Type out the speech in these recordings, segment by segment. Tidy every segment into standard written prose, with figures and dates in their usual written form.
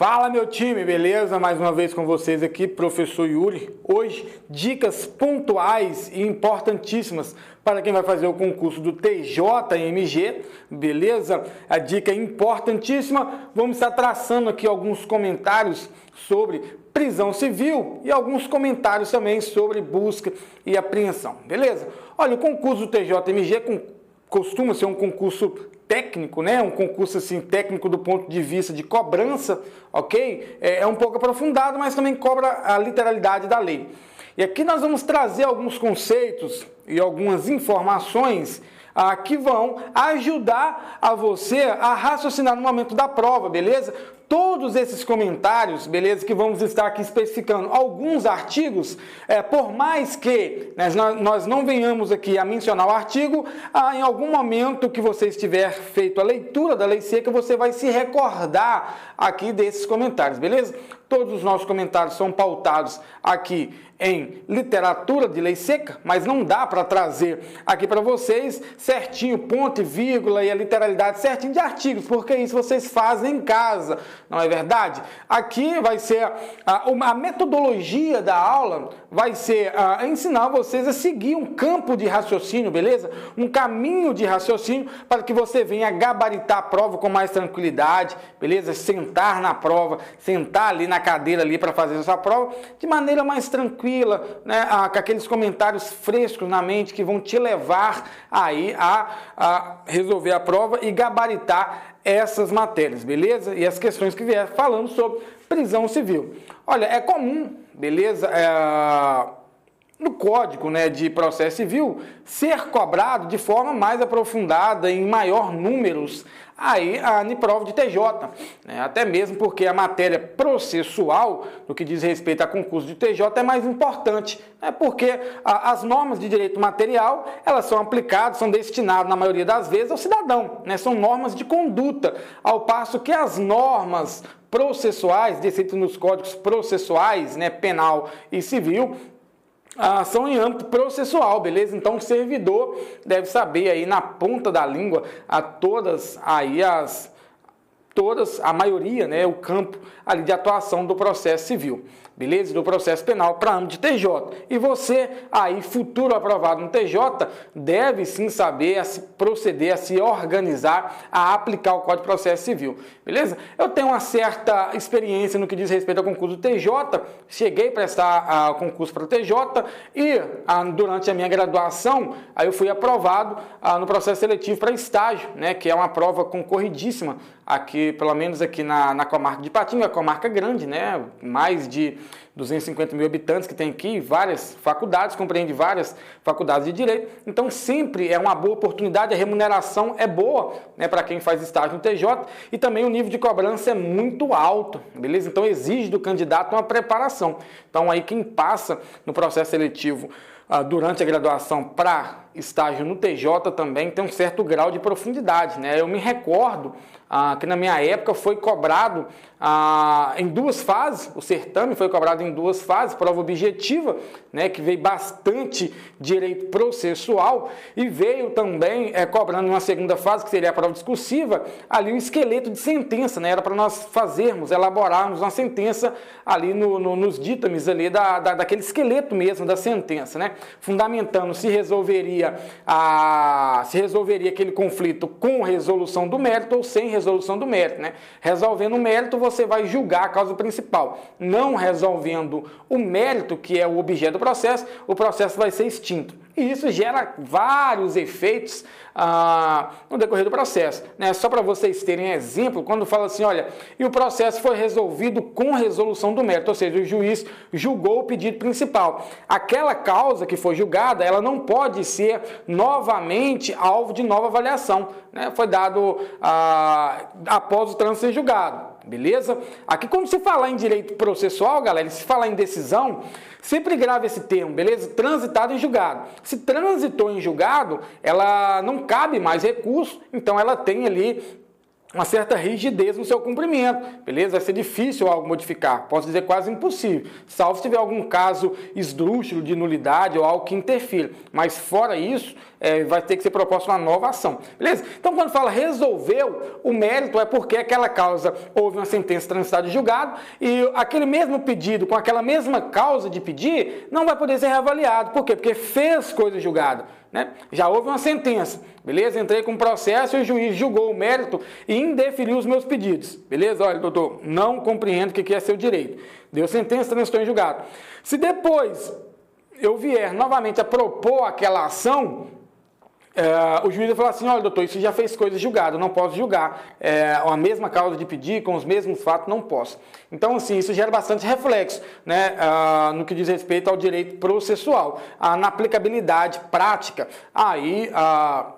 Fala, meu time, beleza? Mais uma vez com vocês aqui, professor Yuri. Hoje, dicas pontuais e importantíssimas para quem vai fazer o concurso do TJMG, beleza? A dica é importantíssima. Vamos estar traçando aqui alguns comentários sobre prisão civil e alguns comentários também sobre busca e apreensão, beleza? Olha, o concurso do TJMG costuma ser um concurso técnico, né? Um concurso assim técnico do ponto de vista de cobrança, ok? É um pouco aprofundado, mas também cobra a literalidade da lei. E aqui nós vamos trazer alguns conceitos e algumas informações que vão ajudar a você a raciocinar no momento da prova, beleza? Todos esses comentários, beleza, que vamos estar aqui especificando alguns artigos, por mais que nós não venhamos aqui a mencionar o artigo, em algum momento que você estiver feito a leitura da lei seca, você vai se recordar aqui desses comentários, beleza? Todos os nossos comentários são pautados aqui em literatura de lei seca, mas não dá para trazer aqui para vocês certinho, ponto e vírgula e a literalidade certinho de artigos, porque isso vocês fazem em casa, não é verdade? Aqui vai ser a metodologia da aula, vai ser ensinar vocês a seguir um campo de raciocínio, beleza? Um caminho de raciocínio para que você venha gabaritar a prova com mais tranquilidade, beleza? Sentar na prova, sentar ali na cadeira ali para fazer essa prova de maneira mais tranquila, né? Com aqueles comentários frescos na mente que vão te levar aí a resolver a prova e gabaritar essas matérias, beleza? E as questões que vier falando sobre prisão civil. Olha, é comum, beleza? No Código, né, de Processo Civil, ser cobrado de forma mais aprofundada, em maior números, aí na prova de TJ, né, até mesmo porque a matéria processual, no que diz respeito a concurso de TJ, é mais importante, né, porque as normas de direito material, elas são aplicadas, são destinadas, na maioria das vezes, ao cidadão, né, são normas de conduta, ao passo que as normas processuais, descritas nos códigos processuais, né, penal e civil, são em âmbito processual, beleza? Então o servidor deve saber aí na ponta da língua a maioria, né, o campo ali de atuação do processo civil, beleza? Do processo penal para âmbito de TJ. E você aí, futuro aprovado no TJ, deve sim saber a se proceder, a se organizar, a aplicar o Código de Processo Civil, beleza? Eu tenho uma certa experiência no que diz respeito ao concurso do TJ, cheguei a prestar o concurso para o TJ e durante a minha graduação, aí eu fui aprovado no processo seletivo para estágio, né, que é uma prova concorridíssima aqui, pelo menos aqui na comarca de Patinga, a comarca grande, né, mais de 250 mil habitantes que tem aqui, várias faculdades, compreende várias faculdades de direito, então sempre é uma boa oportunidade, a remuneração é boa, né, para quem faz estágio no TJ, e também o nível de cobrança é muito alto, beleza? Então exige do candidato uma preparação. Então aí quem passa no processo seletivo durante a graduação para estágio no TJ também tem um certo grau de profundidade, né? Eu me recordo que na minha época foi cobrado em duas fases, o certame foi cobrado em duas fases, prova objetiva, né, que veio bastante direito processual, e veio também cobrando uma segunda fase, que seria a prova discursiva, ali um esqueleto de sentença, né? Era para nós elaborarmos uma sentença ali nos ditames ali daquele esqueleto mesmo da sentença, né? Fundamentando se resolveria aquele conflito com resolução do mérito ou sem resolução do mérito, né? Resolvendo o mérito, você vai julgar a causa principal. Não resolvendo o mérito, que é o objeto do processo, o processo vai ser extinto. E isso gera vários efeitos no decorrer do processo, né? Só para vocês terem exemplo, quando fala assim, olha, e o processo foi resolvido com resolução do mérito, ou seja, o juiz julgou o pedido principal. Aquela causa que foi julgada, ela não pode ser novamente alvo de nova avaliação, né? Foi dado após o trânsito ser julgado. Beleza? Aqui quando se falar em direito processual, galera, se falar em decisão, sempre grave esse termo, beleza? Transitado em julgado. Se transitou em julgado, ela não cabe mais recurso, então ela tem ali uma certa rigidez no seu cumprimento, beleza? Vai ser difícil algo modificar, posso dizer quase impossível, salvo se tiver algum caso esdrúxulo de nulidade ou algo que interfira, mas fora isso, vai ter que ser proposta uma nova ação, beleza? Então, quando fala resolveu, o mérito é porque aquela causa houve uma sentença transitada de julgado e aquele mesmo pedido, com aquela mesma causa de pedir, não vai poder ser reavaliado. Por quê? Porque fez coisa julgada, né? Já houve uma sentença, beleza? Entrei com um processo e o juiz julgou o mérito e indeferiu os meus pedidos, beleza? Olha, doutor, não compreendo o que é seu direito. Deu sentença, transitou em julgado. Se depois eu vier novamente a propor aquela ação, o juiz vai falar assim, olha, doutor, isso já fez coisa julgada, eu não posso julgar. A mesma causa de pedir, com os mesmos fatos, não posso. Então, assim, isso gera bastante reflexo, né, no que diz respeito ao direito processual, na aplicabilidade prática aí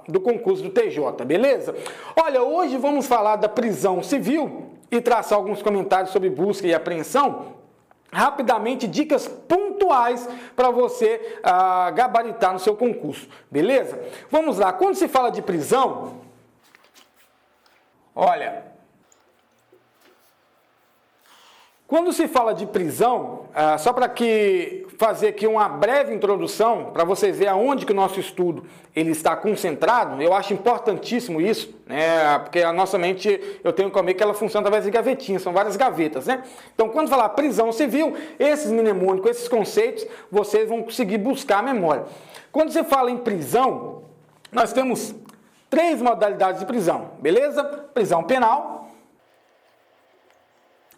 do concurso do TJ, beleza? Olha, hoje vamos falar da prisão civil e traçar alguns comentários sobre busca e apreensão. Rapidamente, dicas pontuais para você gabaritar no seu concurso, beleza? Vamos lá, quando se fala de prisão, olha, quando se fala de prisão, só para fazer aqui uma breve introdução, para vocês verem aonde que o nosso estudo ele está concentrado, eu acho importantíssimo isso, né? Porque a nossa mente, eu tenho comigo que ela funciona através de gavetinhas, são várias gavetas, né? Então, quando falar prisão civil, esses mnemônicos, esses conceitos, vocês vão conseguir buscar a memória. Quando você fala em prisão, nós temos 3 modalidades de prisão, beleza? Prisão penal,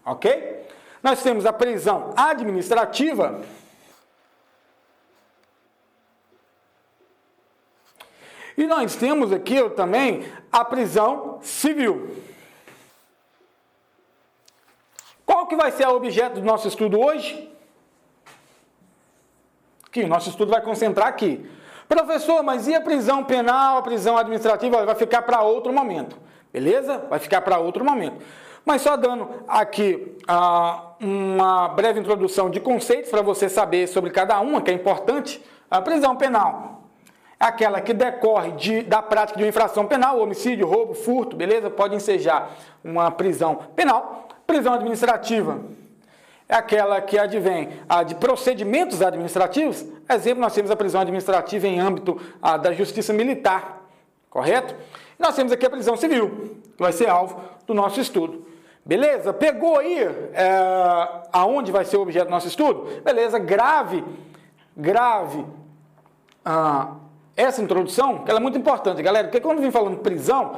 ok? Nós temos a prisão administrativa e nós temos aqui também a prisão civil. Qual que vai ser o objeto do nosso estudo hoje? Aqui, o nosso estudo vai concentrar aqui. Professor, mas e a prisão penal, a prisão administrativa? Vai ficar para outro momento, beleza? Vai ficar para outro momento. Mas só dando aqui uma breve introdução de conceitos para você saber sobre cada uma, que é importante. A prisão penal é aquela que decorre da prática de uma infração penal, homicídio, roubo, furto, beleza? Pode ensejar uma prisão penal. Prisão administrativa é aquela que advém de procedimentos administrativos. Exemplo, nós temos a prisão administrativa em âmbito da justiça militar, correto? E nós temos aqui a prisão civil, que vai ser alvo do nosso estudo. Beleza? Pegou aí aonde vai ser o objeto do nosso estudo? Beleza, grave essa introdução, que ela é muito importante, galera, porque quando vem falando prisão,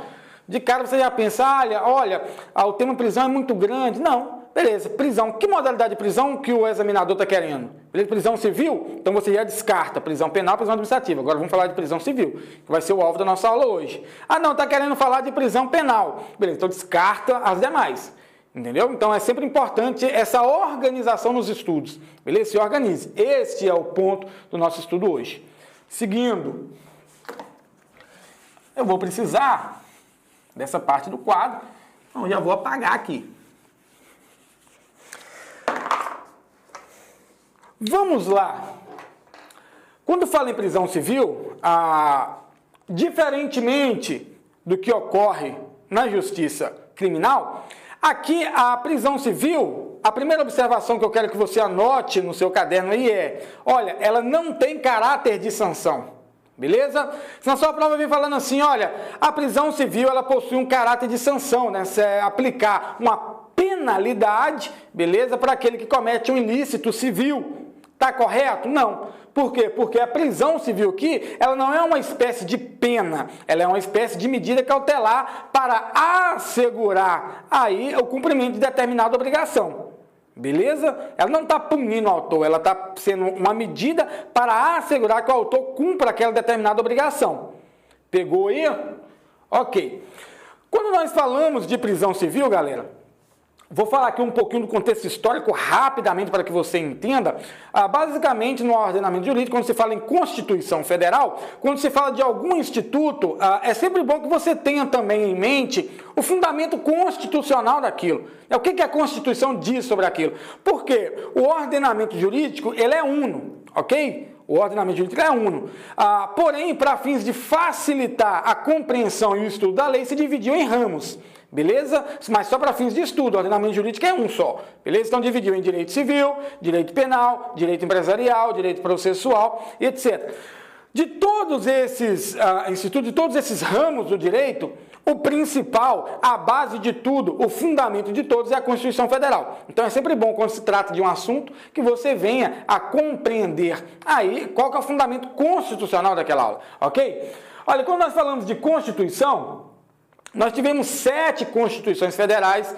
de cara você já pensa, olha, o tema prisão é muito grande. Não, beleza, prisão. Que modalidade de prisão que o examinador está querendo? Beleza, prisão civil? Então você já descarta prisão penal, prisão administrativa. Agora vamos falar de prisão civil, que vai ser o alvo da nossa aula hoje. Não, está querendo falar de prisão penal. Beleza, então descarta as demais. Entendeu? Então é sempre importante essa organização nos estudos. Beleza? Se organize. Este é o ponto do nosso estudo hoje. Seguindo, eu vou precisar dessa parte do quadro, então já vou apagar aqui. Vamos lá. Quando falo em prisão civil, diferentemente do que ocorre na justiça criminal, aqui a prisão civil, a primeira observação que eu quero que você anote no seu caderno aí olha, ela não tem caráter de sanção, beleza? Se na sua prova vem falando assim, olha, a prisão civil ela possui um caráter de sanção, né? Você aplicar uma penalidade, beleza? Para aquele que comete um ilícito civil. Tá correto? Não. Por quê? Porque a prisão civil aqui, ela não é uma espécie de pena, ela é uma espécie de medida cautelar para assegurar aí o cumprimento de determinada obrigação. Beleza? Ela não está punindo o autor, ela está sendo uma medida para assegurar que o autor cumpra aquela determinada obrigação. Pegou aí? Ok. Quando nós falamos de prisão civil, galera, vou falar aqui um pouquinho do contexto histórico rapidamente para que você entenda. Basicamente, no ordenamento jurídico, quando se fala em Constituição Federal, quando se fala de algum instituto, é sempre bom que você tenha também em mente o fundamento constitucional daquilo. O que a Constituição diz sobre aquilo? Porque o ordenamento jurídico, ele é uno, ok? O ordenamento jurídico é uno. Porém, para fins de facilitar a compreensão e o estudo da lei, se dividiu em ramos. beleza? Mas só para fins de estudo, o ordenamento jurídico é um só, beleza? Então dividiu em direito civil, direito penal, direito empresarial, direito processual, etc. De todos esses institutos, de todos esses ramos do direito, o principal, a base de tudo, o fundamento de todos é a Constituição Federal. Então é sempre bom, quando se trata de um assunto, que você venha a compreender aí qual que é o fundamento constitucional daquela aula, ok? Olha, quando nós falamos de Constituição, nós tivemos 7 Constituições Federais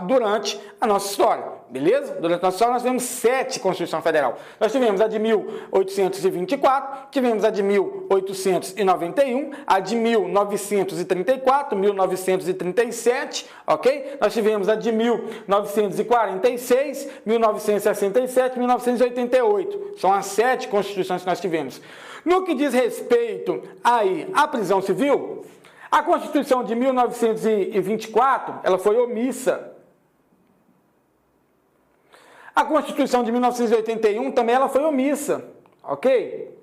durante a nossa história, beleza? Durante a nossa história nós tivemos 7 Constituição Federal. Nós tivemos a de 1824, tivemos a de 1891, a de 1934, 1937, ok? Nós tivemos a de 1946, 1967, 1988. São as 7 Constituições que nós tivemos. No que diz respeito aí à prisão civil, a Constituição de 1924, ela foi omissa. A Constituição de 1981 também ela foi omissa, ok?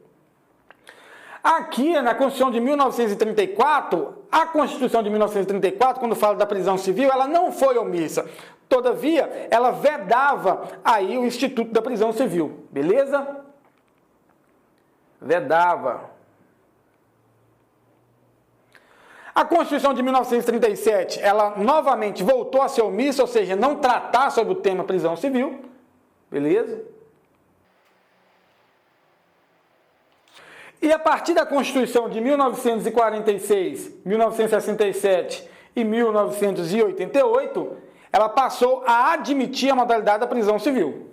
Aqui, na Constituição de 1934, a Constituição de 1934, quando fala da prisão civil, ela não foi omissa. Todavia, ela vedava aí o Instituto da Prisão Civil, beleza? Vedava. A Constituição de 1937, ela novamente voltou a ser omissa, ou seja, não tratar sobre o tema prisão civil, beleza? E a partir da Constituição de 1946, 1967 e 1988, ela passou a admitir a modalidade da prisão civil.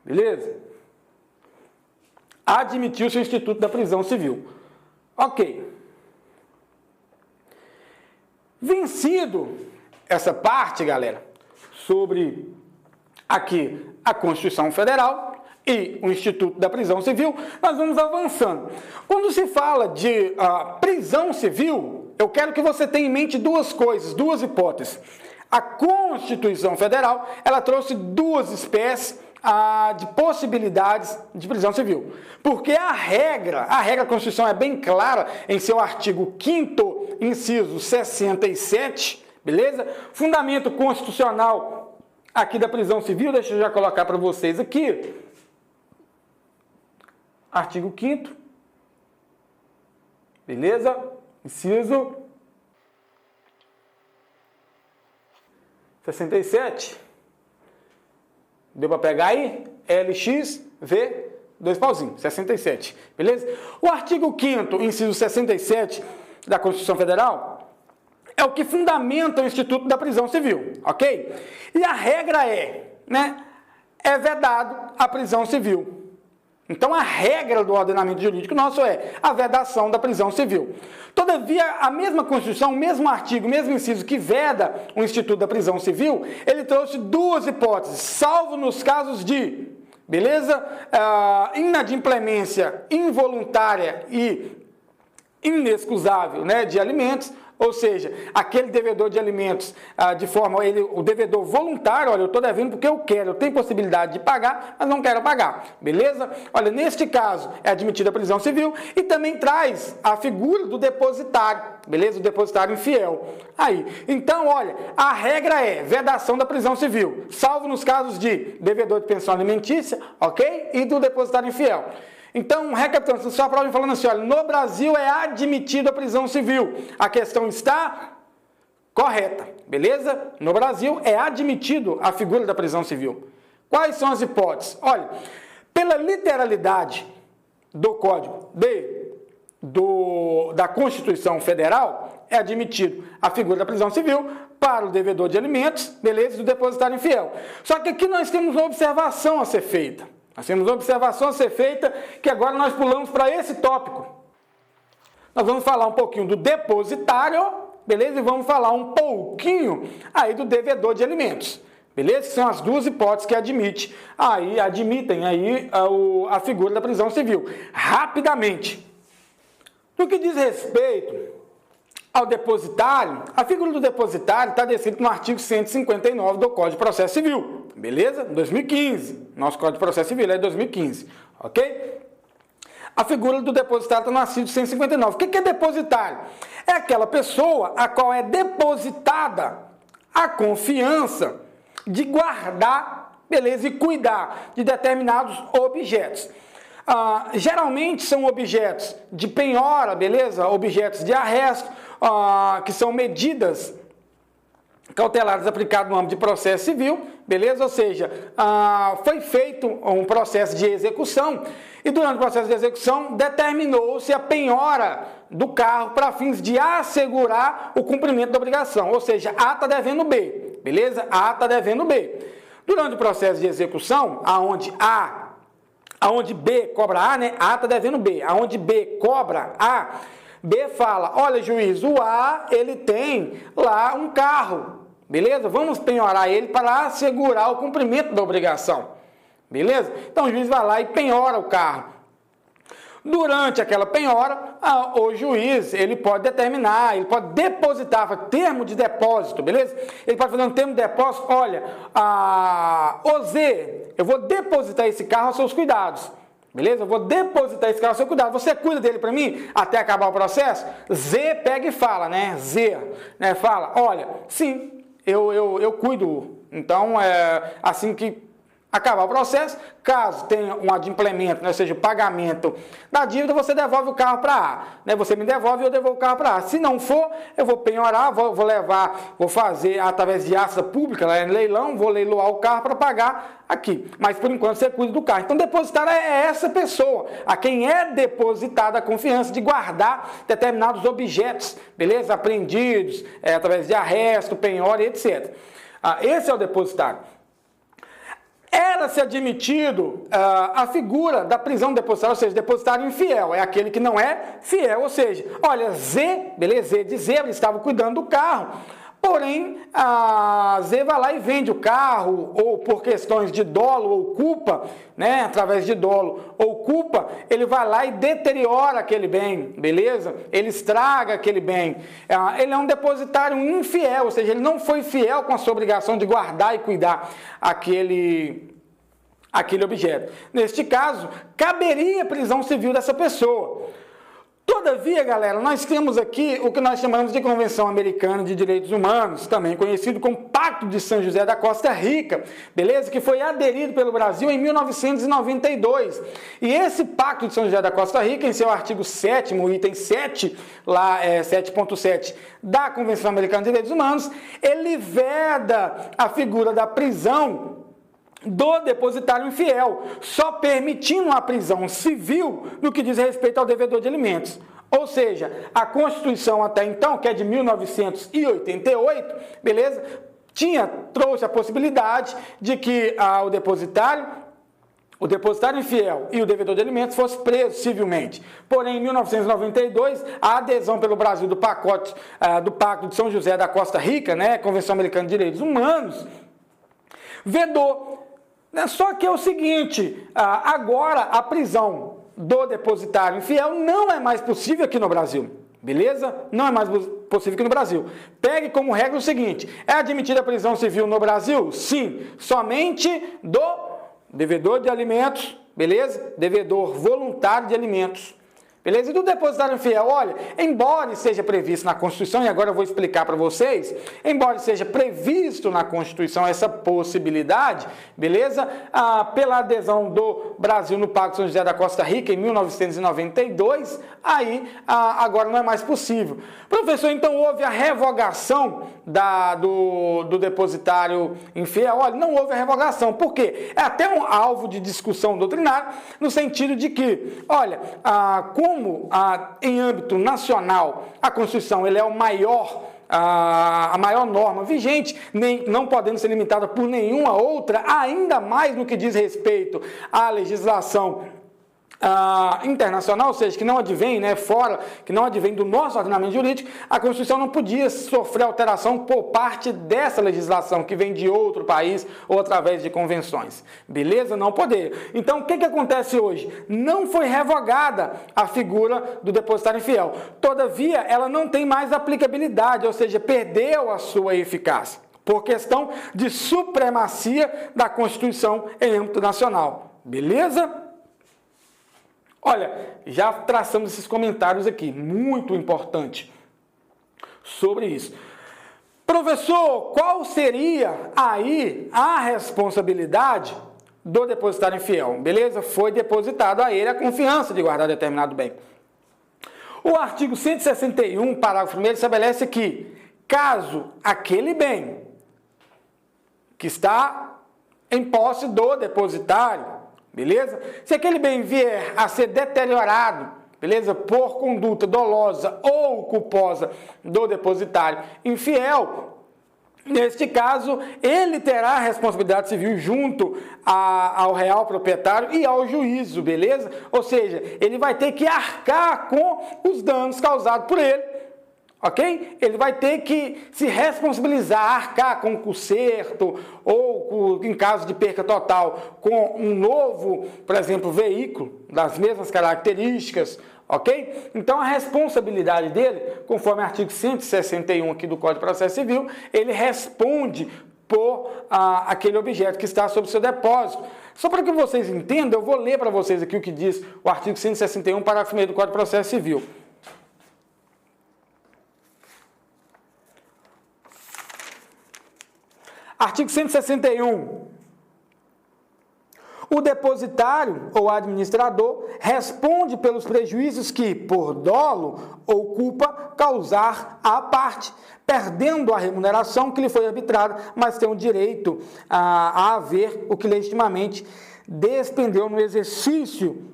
Beleza? Admitiu-se o Instituto da Prisão Civil. Ok. Vencido essa parte, galera, sobre aqui a Constituição Federal e o Instituto da Prisão Civil, nós vamos avançando. Quando se fala de prisão civil, eu quero que você tenha em mente duas coisas, duas hipóteses. A Constituição Federal, ela trouxe duas espécies de possibilidades de prisão civil. Porque a regra da Constituição é bem clara em seu artigo 5º, inciso 67, beleza? Fundamento constitucional aqui da prisão civil, deixa eu já colocar para vocês aqui. Artigo 5º, beleza? Inciso 67. Deu para pegar aí? LXV, 2 pauzinhos, 67, beleza? O artigo 5º, inciso 67 da Constituição Federal é o que fundamenta o Instituto da Prisão Civil, ok? E a regra é vedado a prisão civil. Então, a regra do ordenamento jurídico nosso é a vedação da prisão civil. Todavia, a mesma Constituição, o mesmo artigo, o mesmo inciso que veda o Instituto da Prisão Civil, ele trouxe duas hipóteses, salvo nos casos de, beleza? Inadimplemência involuntária e inexcusável, de alimentos, ou seja, aquele devedor de alimentos de forma, o devedor voluntário, olha, eu estou devendo porque eu quero, eu tenho possibilidade de pagar, mas não quero pagar, beleza? Olha, neste caso é admitida a prisão civil e também traz a figura do depositário, beleza? O depositário infiel. Aí, então, olha, a regra é vedação da prisão civil, salvo nos casos de devedor de pensão alimentícia, ok? E do depositário infiel. Então, recapitulando, só a prova falando assim, olha, no Brasil é admitida a prisão civil. A questão está correta, beleza? No Brasil é admitido a figura da prisão civil. Quais são as hipóteses? Olha, pela literalidade do Código da Constituição Federal, é admitido a figura da prisão civil para o devedor de alimentos, beleza? E do depositário infiel. Só que aqui nós temos uma observação a ser feita. Nós temos uma observação a ser feita que agora nós pulamos para esse tópico. Nós vamos falar um pouquinho do depositário, beleza? E vamos falar um pouquinho aí do devedor de alimentos, beleza? Que são as duas hipóteses que admitem aí a figura da prisão civil. Rapidamente. No que diz respeito ao depositário, a figura do depositário está descrita no artigo 159 do Código de Processo Civil, beleza? 2015, nosso Código de Processo Civil é de 2015, ok? a figura do depositário está no artigo 159. O que é depositário? É aquela pessoa a qual é depositada a confiança de guardar, beleza, e cuidar de determinados objetos. Geralmente são objetos de penhora, beleza? Objetos de arresto, que são medidas cautelares aplicadas no âmbito de processo civil, beleza? Ou seja, foi feito um processo de execução e durante o processo de execução determinou-se a penhora do carro para fins de assegurar o cumprimento da obrigação, ou seja, A está devendo B, beleza? A está devendo B. Durante o processo de execução, aonde B cobra A, né? A está devendo B, aonde B cobra A, B fala, olha juiz, o A, ele tem lá um carro, beleza? Vamos penhorar ele para assegurar o cumprimento da obrigação, beleza? Então o juiz vai lá e penhora o carro. Durante aquela penhora, o juiz, ele pode determinar, ele pode depositar, termo de depósito, beleza? Ele pode fazer um termo de depósito, olha, ô Z, eu vou depositar esse carro aos seus cuidados. Beleza? Eu vou depositar esse carro ao seu cuidado. Você cuida dele para mim até acabar o processo? Z pega e fala, né? Z, né? Fala, olha, sim, eu cuido. Então, assim que acabar o processo, caso tenha um adimplemento, né, ou seja, o pagamento da dívida, você devolve o carro para A. Né? Você me devolve e eu devolvo o carro para A. Se não for, eu vou penhorar, vou levar, vou fazer através de ação pública, né, leilão, vou leiloar o carro para pagar aqui. Mas por enquanto você cuida do carro. Então depositário é essa pessoa, a quem é depositada a confiança de guardar determinados objetos, beleza? Apreendidos, através de arresto, penhora e etc. Esse é o depositário. Era-se admitido a figura da prisão depositária, ou seja, depositário infiel, é aquele que não é fiel, ou seja, olha, Z, beleza, Z de zebra, estava cuidando do carro, porém, Z vai lá e vende o carro, ou por questões de dolo ou culpa, né, através de dolo ou culpa, ele vai lá e deteriora aquele bem, beleza? Ele estraga aquele bem. Ele é um depositário infiel, ou seja, ele não foi fiel com a sua obrigação de guardar e cuidar aquele objeto. Neste caso, caberia prisão civil dessa pessoa. Todavia, galera, nós temos aqui o que nós chamamos de Convenção Americana de Direitos Humanos, também conhecido como Pacto de São José da Costa Rica, beleza? Que foi aderido pelo Brasil em 1992. E esse Pacto de São José da Costa Rica, em seu artigo 7º, item 7, lá 7.7 da Convenção Americana de Direitos Humanos, ele veda a figura da prisão do depositário infiel, só permitindo a prisão civil no que diz respeito ao devedor de alimentos. Ou seja, a Constituição até então, que é de 1988, beleza? Trouxe a possibilidade de que o depositário infiel e o devedor de alimentos fosse preso civilmente. Porém, em 1992, a adesão pelo Brasil do Pacto de São José da Costa Rica, né, Convenção Americana de Direitos Humanos, vedou. Só que é o seguinte, agora a prisão do depositário infiel não é mais possível aqui no Brasil, beleza? Não é mais possível aqui no Brasil. Pegue como regra o seguinte, é admitida a prisão civil no Brasil? Sim, somente do devedor de alimentos, beleza? Devedor voluntário de alimentos. Beleza? E do depositário infiel, olha, embora seja previsto na Constituição, e agora eu vou explicar para vocês, embora seja previsto na Constituição essa possibilidade, beleza? Pela adesão do Brasil no Pacto de São José da Costa Rica em 1992, aí agora não é mais possível. Professor, então houve a revogação do depositário infiel? Olha, não houve a revogação. Por quê? É até um alvo de discussão doutrinária, no sentido de que, olha, como em âmbito nacional a Constituição ele é a maior norma vigente, não podendo ser limitada por nenhuma outra, ainda mais no que diz respeito à legislação internacional, ou seja, que não advém, né, que não advém do nosso ordenamento jurídico, a Constituição não podia sofrer alteração por parte dessa legislação que vem de outro país ou através de convenções. Beleza? Não poder. Então, o que acontece hoje? Não foi revogada a figura do depositário infiel. Todavia, ela não tem mais aplicabilidade, ou seja, perdeu a sua eficácia, por questão de supremacia da Constituição em âmbito nacional. Beleza? Olha, já traçamos esses comentários aqui, muito importante sobre isso. Professor, qual seria aí a responsabilidade do depositário infiel? Beleza? Foi depositado a ele a confiança de guardar determinado bem. O artigo 161, parágrafo 1º, estabelece que, caso aquele bem que está em posse do depositário, beleza? Se aquele bem vier a ser deteriorado, beleza? Por conduta dolosa ou culposa do depositário infiel, neste caso, ele terá a responsabilidade civil junto ao real proprietário e ao juízo, beleza? Ou seja, ele vai ter que arcar com os danos causados por ele, ok? Ele vai ter que se responsabilizar, arcar com o conserto ou, em caso de perca total, com um novo, por exemplo, veículo das mesmas características, ok? Então, a responsabilidade dele, conforme o artigo 161 aqui do Código de Processo Civil, ele responde por aquele objeto que está sob seu depósito. Só para que vocês entendam, eu vou ler para vocês aqui o que diz o artigo 161, parágrafo 1º do Código de Processo Civil. Artigo 161. O depositário ou administrador responde pelos prejuízos que, por dolo ou culpa, causar à parte, perdendo a remuneração que lhe foi arbitrada, mas tem o direito a haver o que legitimamente despendeu no exercício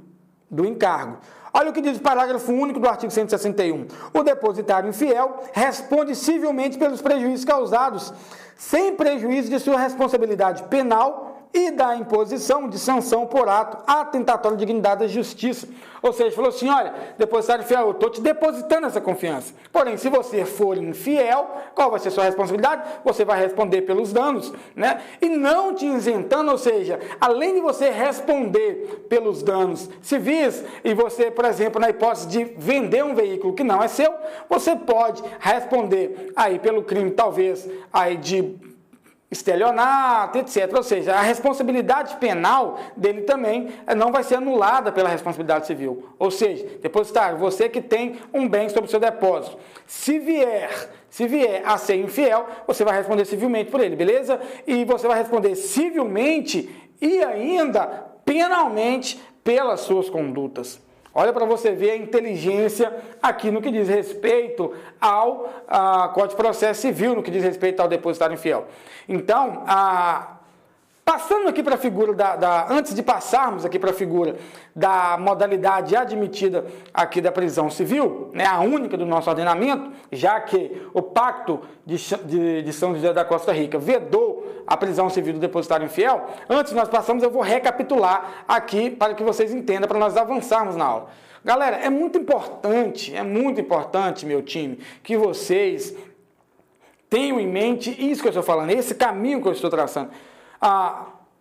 do encargo. Olha o que diz o parágrafo único do artigo 161. O depositário infiel responde civilmente pelos prejuízos causados, sem prejuízo de sua responsabilidade penal e da imposição de sanção por ato atentatório à dignidade da justiça. Ou seja, falou assim, olha, depositário infiel, eu estou te depositando essa confiança. Porém, se você for infiel, qual vai ser a sua responsabilidade? Você vai responder pelos danos, né? E não te isentando, ou seja, além de você responder pelos danos civis, e você, por exemplo, na hipótese de vender um veículo que não é seu, você pode responder aí pelo crime, talvez, aí de estelionato, etc. Ou seja, a responsabilidade penal dele também não vai ser anulada pela responsabilidade civil. Ou seja, depositário, você que tem um bem sobre o seu depósito, se vier a ser infiel, você vai responder civilmente por ele, beleza? E você vai responder civilmente e ainda penalmente pelas suas condutas. Olha para você ver a inteligência aqui no que diz respeito ao Código de Processo Civil, no que diz respeito ao depositário infiel. Então, passando aqui para a figura antes de passarmos aqui para a figura da modalidade admitida aqui da prisão civil, né, a única do nosso ordenamento, já que o Pacto de São José da Costa Rica vedou a prisão civil do depositário infiel, antes de nós passarmos, eu vou recapitular aqui para que vocês entendam, para nós avançarmos na aula. Galera, é muito importante, meu time, que vocês tenham em mente isso que eu estou falando, esse caminho que eu estou traçando.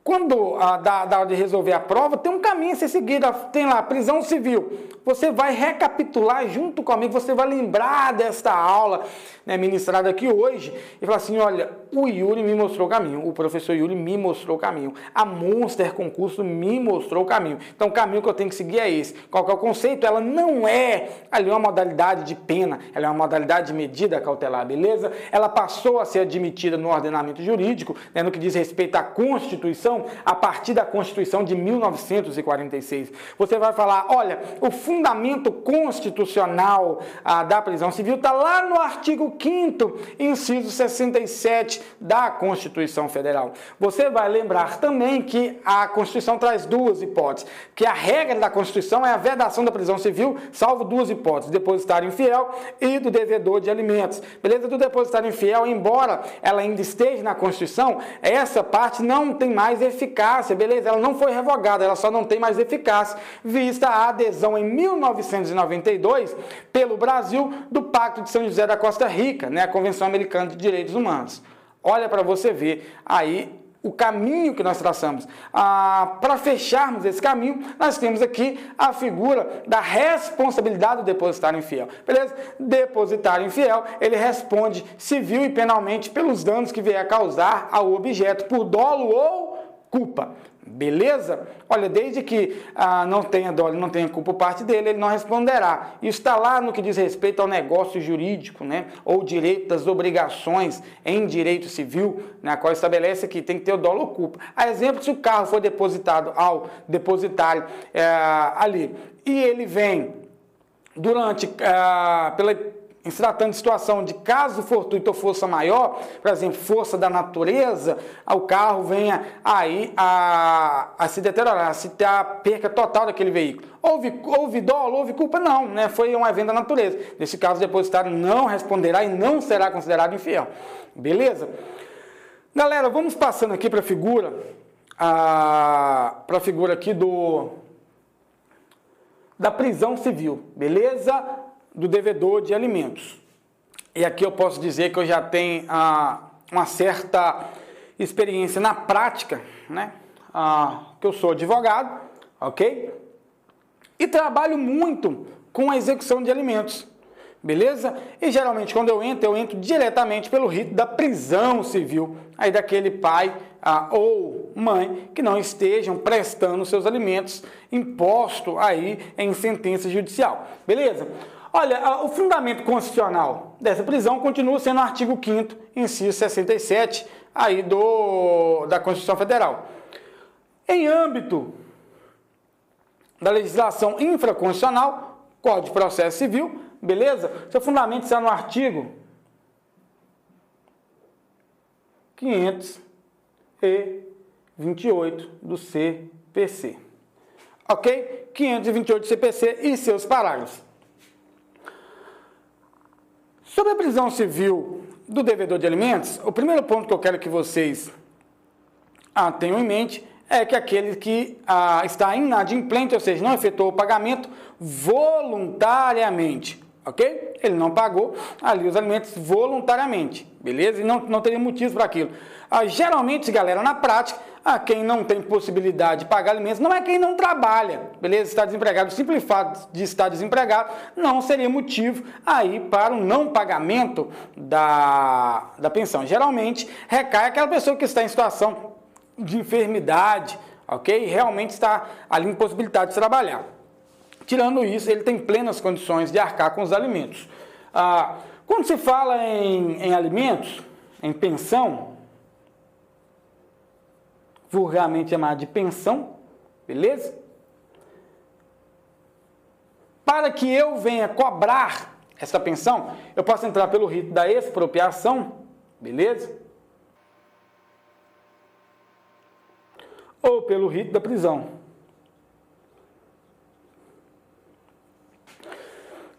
Quando dá hora de resolver a prova, tem um caminho a ser seguido, tem lá, prisão civil. Você vai recapitular junto comigo, você vai lembrar desta aula, né, ministrada aqui hoje, e falar assim, olha, o Yuri me mostrou o caminho, o professor Yuri me mostrou o caminho, a Monster Concurso me mostrou o caminho. Então, o caminho que eu tenho que seguir é esse. Qual que é o conceito? Ela não é ali uma modalidade de pena, ela é uma modalidade de medida cautelar, beleza? Ela passou a ser admitida no ordenamento jurídico, né, no que diz respeito à Constituição, a partir da Constituição de 1946. Você vai falar, olha, o fundamento constitucional da prisão civil está lá no artigo 5º, inciso 67 da Constituição Federal. Você vai lembrar também que a Constituição traz duas hipóteses, que a regra da Constituição é a vedação da prisão civil, salvo duas hipóteses, depositário infiel e do devedor de alimentos. Beleza? Do depositário infiel, embora ela ainda esteja na Constituição, essa parte não tem mais eficácia, beleza? Ela não foi revogada, ela só não tem mais eficácia, vista a adesão em 1992 pelo Brasil do Pacto de São José da Costa Rica, né? A Convenção Americana de Direitos Humanos. Olha para você ver aí o caminho que nós traçamos. Para fecharmos esse caminho, nós temos aqui a figura da responsabilidade do depositário infiel. Beleza? Depositário infiel, ele responde civil e penalmente pelos danos que vier a causar ao objeto por dolo ou culpa. Beleza? Olha, desde que não tenha dolo, não tenha culpa por parte dele, ele não responderá. Isso está lá no que diz respeito ao negócio jurídico, né? Ou direito das obrigações em direito civil, na qual estabelece que tem que ter o dolo ou culpa. A exemplo, se o carro for depositado ao depositário ali e ele vem durante, em se tratando de situação de caso fortuito ou força maior, por exemplo, força da natureza, o carro venha aí a se deteriorar, se ter a perca total daquele veículo. Houve dolo, houve culpa? Não, né? Foi um evento da natureza. Nesse caso, o depositário não responderá e não será considerado infiel. Beleza? Galera, vamos passando aqui para a figura, aqui da prisão civil, beleza? Do devedor de alimentos. E aqui eu posso dizer que eu já tenho uma certa experiência na prática, né? Que eu sou advogado, ok? E trabalho muito com a execução de alimentos, beleza? E geralmente quando eu entro diretamente pelo rito da prisão civil, aí daquele pai ou mãe que não estejam prestando seus alimentos imposto aí em sentença judicial, beleza? Olha, o fundamento constitucional dessa prisão continua sendo o artigo 5º, inciso 67, aí da Constituição Federal. Em âmbito da legislação infraconstitucional, Código de Processo Civil, beleza? Seu fundamento está no artigo 528 do CPC. Ok? 528 do CPC e seus parágrafos. Sobre a prisão civil do devedor de alimentos, o primeiro ponto que eu quero que vocês tenham em mente é que aquele que está inadimplente, ou seja, não efetuou o pagamento voluntariamente, ok? Ele não pagou ali os alimentos voluntariamente, beleza? E não teria motivo para aquilo. Geralmente, galera, na prática, quem não tem possibilidade de pagar alimentos não é quem não trabalha, beleza? Está desempregado. O simples fato de estar desempregado não seria motivo aí para o não pagamento da pensão. Geralmente, recai aquela pessoa que está em situação de enfermidade, ok? Realmente está ali impossibilitado de trabalhar. Tirando isso, ele tem plenas condições de arcar com os alimentos. Quando se fala em alimentos, em pensão, vulgarmente chamada de pensão, beleza? Para que eu venha cobrar essa pensão, eu posso entrar pelo rito da expropriação, beleza? Ou pelo rito da prisão,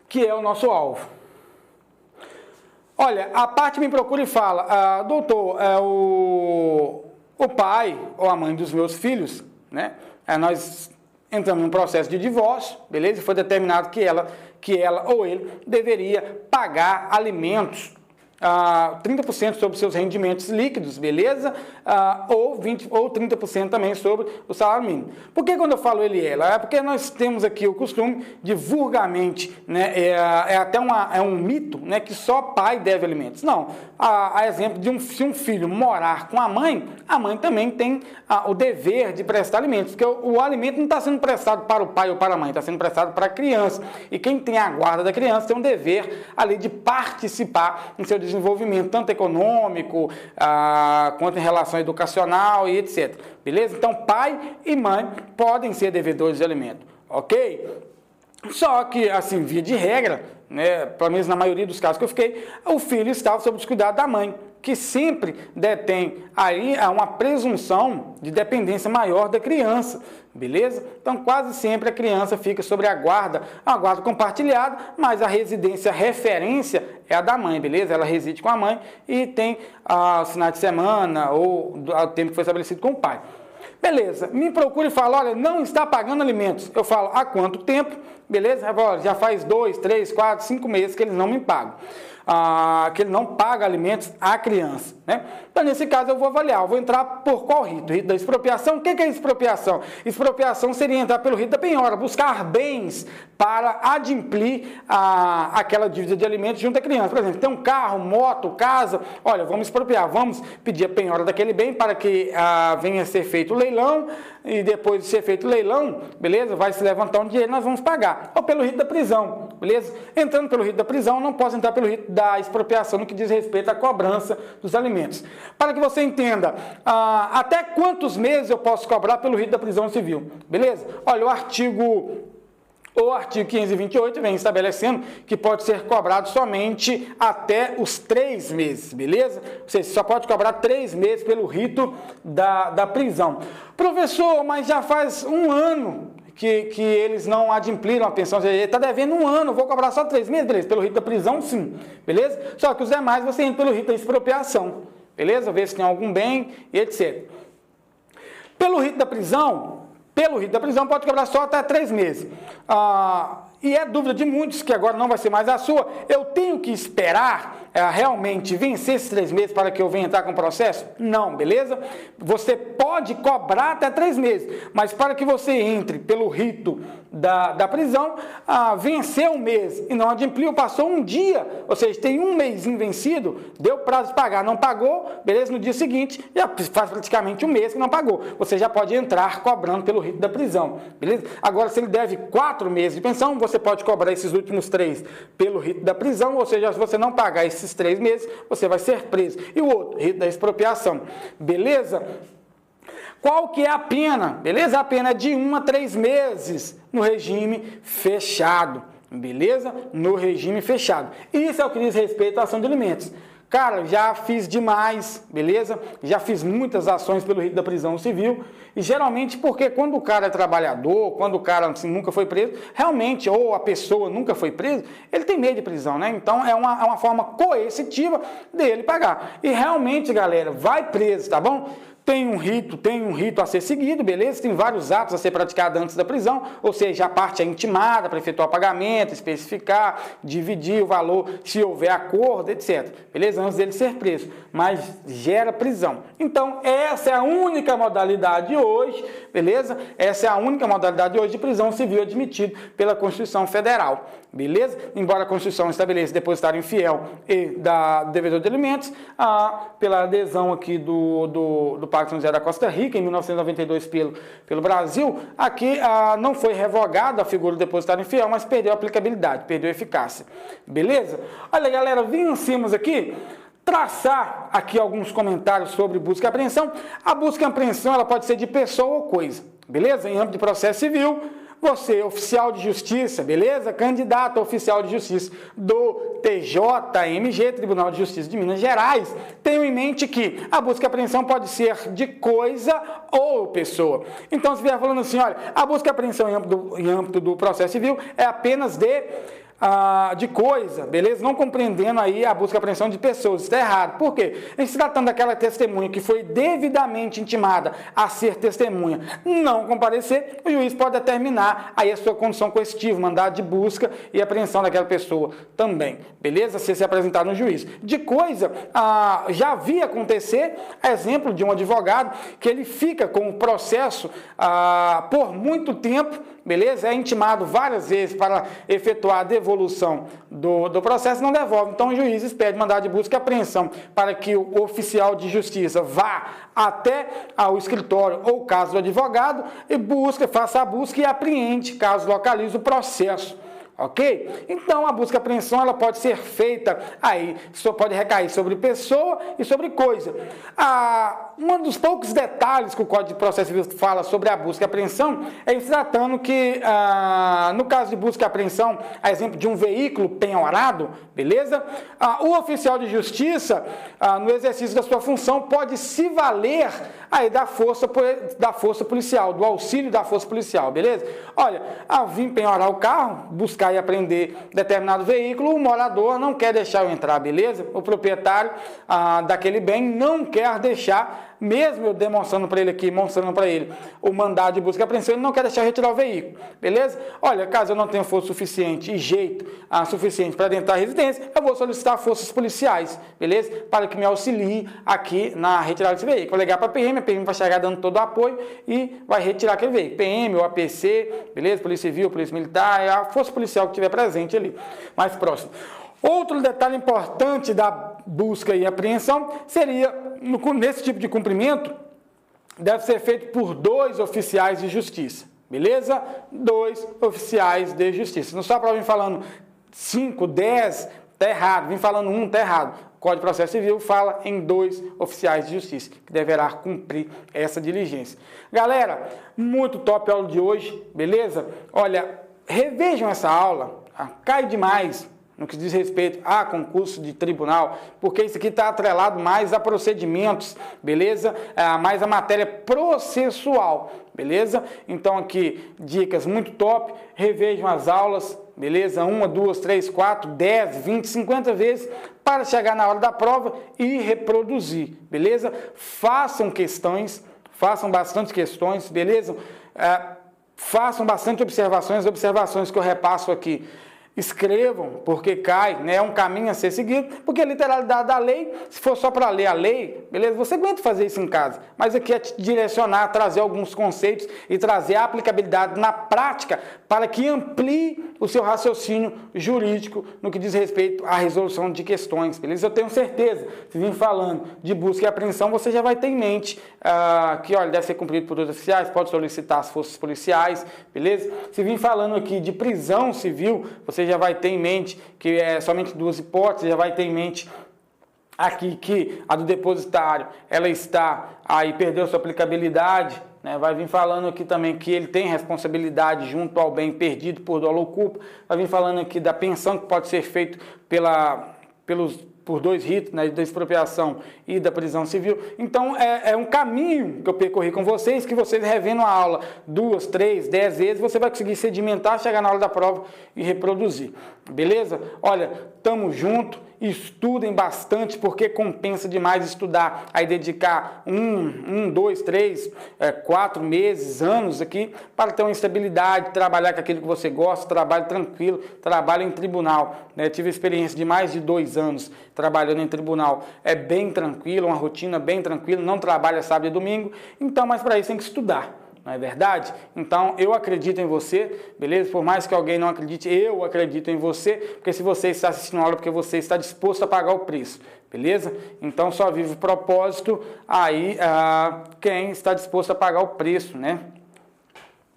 que é o nosso alvo. Olha, a parte me procura e fala, doutor, o pai ou a mãe dos meus filhos, né? Nós entramos num processo de divórcio, beleza? E foi determinado que ela ou ele deveria pagar alimentos, 30% sobre seus rendimentos líquidos, beleza? Ou 30% também sobre o salário mínimo. Por que quando eu falo ele e ela? É porque nós temos aqui o costume de vulgarmente, né? Até um mito, né? Que só pai deve alimentos. Não. A exemplo de se um filho morar com a mãe também tem o dever de prestar alimentos, porque o alimento não está sendo prestado para o pai ou para a mãe, está sendo prestado para a criança. E quem tem a guarda da criança tem um dever ali de participar em seu desenvolvimento, tanto econômico, quanto em relação educacional e etc. Beleza? Então, pai e mãe podem ser devedores de alimento, ok? Só que, assim, via de regra, né, pelo menos na maioria dos casos que eu fiquei, o filho estava sob os cuidados da mãe, que sempre detém aí uma presunção de dependência maior da criança, beleza? Então, quase sempre a criança fica sobre a guarda compartilhada, mas a residência referência é a da mãe, beleza? Ela reside com a mãe e tem os finais de semana ou o tempo que foi estabelecido com o pai. Beleza, me procura e fala, olha, não está pagando alimentos. Eu falo, há quanto tempo? Beleza? Já faz 2, 3, 4, 5 meses que eles não me pagam. que ele não paga alimentos à criança, né? Então, nesse caso, eu vou avaliar, eu vou entrar por qual rito? Rito da expropriação. O que é expropriação? Expropriação seria entrar pelo rito da penhora, buscar bens para adimplir aquela dívida de alimentos junto à criança. Por exemplo, tem um carro, moto, casa, olha, vamos expropriar, vamos pedir a penhora daquele bem para que venha a ser feito o leilão, e depois de ser feito o leilão, beleza? Vai se levantar um dinheiro, nós vamos pagar. Ou pelo rito da prisão, beleza? Entrando pelo rito da prisão, não posso entrar pelo rito da expropriação no que diz respeito à cobrança dos alimentos. Para que você entenda, até quantos meses eu posso cobrar pelo rito da prisão civil, beleza? Olha, o artigo 528 vem estabelecendo que pode ser cobrado somente até os 3 meses, beleza? Você só pode cobrar 3 meses pelo rito da prisão. Professor, mas já faz um ano que eles não adimpliram a pensão, ele está devendo um ano, vou cobrar só 3 meses, beleza? Pelo rito da prisão, sim, beleza? Só que os demais você entra pelo rito da expropriação, beleza? Ver se tem algum bem e etc. Pelo rito da prisão pode cobrar só até 3 meses. E é dúvida de muitos, que agora não vai ser mais a sua, eu tenho que esperar realmente vencer esses 3 meses para que eu venha entrar com o processo? Não, beleza? Você pode cobrar até 3 meses, mas para que você entre pelo rito da prisão, venceu um mês e não adimpliu, passou um dia, ou seja, tem um mês vencido, deu prazo de pagar, não pagou, beleza? No dia seguinte, já faz praticamente um mês que não pagou. Você já pode entrar cobrando pelo rito da prisão, beleza? Agora, se ele deve 4 meses de pensão, você pode cobrar esses últimos 3 pelo rito da prisão, ou seja, se você não pagar esses 3 meses, você vai ser preso. E o outro, rito da expropriação, beleza? Qual que é a pena? Beleza? A pena é de 1 a 3 meses no regime fechado, beleza? No regime fechado. Isso é o que diz respeito à ação de alimentos. Cara, já fiz demais, beleza? Já fiz muitas ações pelo rito da prisão civil, e geralmente porque quando o cara é trabalhador, quando o cara assim, nunca foi preso, realmente, ou a pessoa nunca foi presa, ele tem medo de prisão, né? Então é uma forma coercitiva dele pagar. E realmente, galera, vai preso, tá bom? Tem um rito a ser seguido, beleza? Tem vários atos a ser praticados antes da prisão, ou seja, a parte é intimada para efetuar o pagamento, especificar, dividir o valor, se houver acordo, etc. Beleza? Antes dele ser preso, mas gera prisão. Então, essa é a única modalidade hoje, beleza? Essa é a única modalidade hoje de prisão civil admitida pela Constituição Federal, beleza? Embora a Constituição estabeleça depositário infiel e devedor de alimentos, pela adesão aqui do Pacto São José da Costa Rica, em 1992, pelo Brasil, aqui não foi revogada a figura do depositário infiel, mas perdeu a aplicabilidade, perdeu a eficácia. Beleza? Olha, galera, vencemos aqui traçar aqui alguns comentários sobre busca e apreensão. A busca e apreensão ela pode ser de pessoa ou coisa, beleza? Em âmbito de processo civil, você, oficial de justiça, beleza? Candidato a oficial de justiça do TJMG, Tribunal de Justiça de Minas Gerais, tenham em mente que a busca e apreensão pode ser de coisa ou pessoa. Então, se vier falando assim, olha, a busca e apreensão em âmbito do processo civil é apenas de coisa, beleza? Não compreendendo aí a busca e apreensão de pessoas, isso está errado. Por quê? Em se tratando daquela testemunha que foi devidamente intimada a ser testemunha, não comparecer, o juiz pode determinar aí a sua condição coercitiva, mandado de busca e apreensão daquela pessoa também, beleza? Se apresentar no juiz. De coisa, já vi acontecer, exemplo de um advogado que ele fica com o processo por muito tempo, beleza? É intimado várias vezes para efetuar a devolução do processo, não devolve. Então, o juiz pede mandado de busca e apreensão para que o oficial de justiça vá até ao escritório ou casa do advogado e faça a busca e apreende, caso localize o processo. Ok? Então, a busca e apreensão ela pode ser feita aí, só pode recair sobre pessoa e sobre coisa. Um dos poucos detalhes que o Código de Processo Civil fala sobre a busca e apreensão é em se tratando que, no caso de busca e apreensão, a exemplo de um veículo penhorado, beleza? O oficial de justiça, no exercício da sua função, pode se valer aí da força policial, do auxílio da força policial, beleza? Olha, vim penhorar o carro, buscar e apreender determinado veículo, o morador não quer deixar eu entrar, beleza? O proprietário daquele bem não quer deixar mesmo eu demonstrando para ele aqui, mostrando para ele o mandado de busca e apreensão, ele não quer deixar retirar o veículo, beleza? Olha, caso eu não tenha força suficiente e jeito suficiente para adentrar a residência, eu vou solicitar forças policiais, beleza? Para que me auxilie aqui na retirada desse veículo. Vou ligar para a PM vai chegar dando todo o apoio e vai retirar aquele veículo. PM ou APC, beleza? Polícia Civil, Polícia Militar, a força policial que estiver presente ali, mais próximo. Outro detalhe importante da busca e apreensão seria, nesse tipo de cumprimento, deve ser feito por 2 oficiais de justiça, beleza? 2 oficiais de justiça. Não só para vir falando 5, 10, está errado, vim falando 1, está errado. O Código de Processo Civil fala em 2 oficiais de justiça, que deverá cumprir essa diligência. Galera, muito top a aula de hoje, beleza? Olha, revejam essa aula, cai demais no que diz respeito a concurso de tribunal, porque isso aqui está atrelado mais a procedimentos, beleza? Mais a matéria processual, beleza? Então aqui, dicas muito top, revejam as aulas, beleza? 1, 2, 3, 4, 10, 20, 50 vezes, para chegar na hora da prova e reproduzir, beleza? Façam questões, façam bastante questões, beleza? Façam bastante observações, observações que eu repasso aqui. Escrevam, porque cai, né? É um caminho a ser seguido, porque a literalidade da lei, se for só para ler a lei, beleza? Você aguenta fazer isso em casa, mas aqui é te direcionar, trazer alguns conceitos e trazer a aplicabilidade na prática para que amplie o seu raciocínio jurídico no que diz respeito à resolução de questões, beleza? Eu tenho certeza, se vir falando de busca e apreensão, você já vai ter em mente que, olha, deve ser cumprido por 2 oficiais, pode solicitar as forças policiais, beleza? Se vir falando aqui de prisão civil, você já vai ter em mente que é somente 2 hipóteses, já vai ter em mente aqui que a do depositário, ela está aí, perdeu sua aplicabilidade, né? Vai vir falando aqui também que ele tem responsabilidade junto ao bem perdido por dolo ou culpa, vai vir falando aqui da pensão que pode ser feita por 2 ritos, né, da expropriação e da prisão civil. Então, é um caminho que eu percorri com vocês, que vocês revendo a aula 2, 3, 10 vezes, você vai conseguir sedimentar, chegar na hora da prova e reproduzir. Beleza? Olha, tamo junto, estudem bastante, porque compensa demais estudar, aí dedicar 1, 2, 3, 4 meses, anos aqui, para ter uma estabilidade, trabalhar com aquilo que você gosta, trabalho tranquilo, trabalho em tribunal, né? Tive experiência de mais de 2 anos trabalhando em tribunal, é bem tranquilo, uma rotina bem tranquila, não trabalha sábado e domingo, então, mas para isso tem que estudar. Não é verdade? Então, eu acredito em você, beleza? Por mais que alguém não acredite, eu acredito em você, porque se você está assistindo a aula, porque você está disposto a pagar o preço, beleza? Então, só vive o propósito aí quem está disposto a pagar o preço, né?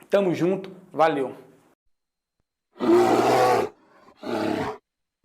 Tamo junto, valeu!